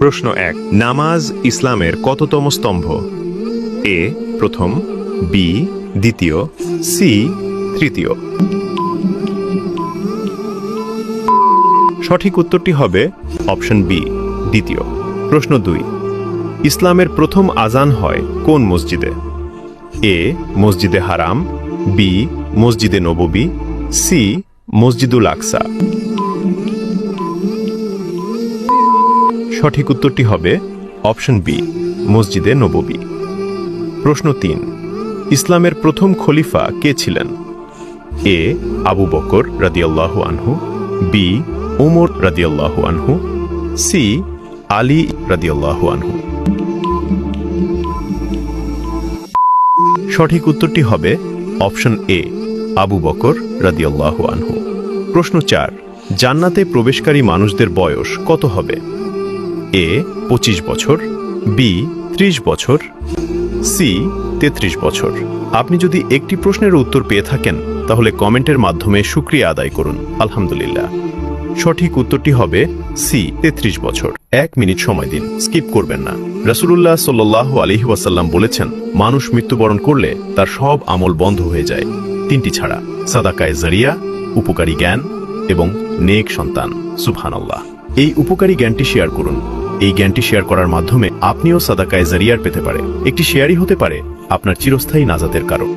প্রশ্ন 1, নামাজ ইসলামের কততম স্তম্ভ? এ প্রথম, বি দ্বিতীয়, সি তৃতীয়। সঠিক উত্তরটি হবে অপশন বি দ্বিতীয়। প্রশ্ন 2, ইসলামের প্রথম আজান হয় কোন মসজিদে? এ মসজিদে হারাম, বি মসজিদে নববী, সি মসজিদুল আকসা। সঠিক উত্তরটি হবে অপশন বি মসজিদে নববী। প্রশ্ন 3, ইসলামের প্রথম খলিফা কে ছিলেন? এ আবু বকর রাদিয়াল্লাহু আনহু, বি উমর রাদিয়াল্লাহু আনহু, সি আলী রাদিয়াল্লাহু আনহু। সঠিক উত্তরটি হবে অপশন এ আবু বকর রাদিয়াল্লাহু আনহু। প্রশ্ন 4, জান্নাতে প্রবেশকারী মানুষদের বয়স কত হবে? এ 25 বছর, বি 30 বছর, সি 33 বছর। আপনি যদি একটি প্রশ্নের উত্তর পেয়ে থাকেন তাহলে কমেন্টের মাধ্যমে শুকরিয়া আদায় করুন আলহামদুলিল্লাহ। সঠিক উত্তরটি হবে সি 33 বছর। 1 মিনিট সময় দিন, স্কিপ করবেন না। রাসূলুল্লাহ সাল্লাল্লাহু আলাইহি ওয়াসাল্লাম বলেছেন, মানুষ মৃত্যুবরণ করলে তার সব আমল বন্ধ হয়ে যায়, 3টি ছাড়া: সাদাকায়ে জারিয়া, উপকারী জ্ঞান এবং নেক সন্তান। সুবহানাল্লাহ। এই উপকারী জ্ঞানটি শেয়ার করুন। এই জ্ঞানটি শেয়ার করার মাধ্যমে আপনিও সাদাকায়ে জারিয়ার পেতে পারে। একটি শেয়ারই হতে পারে আপনার চিরস্থায়ী নাজাতের কারণ।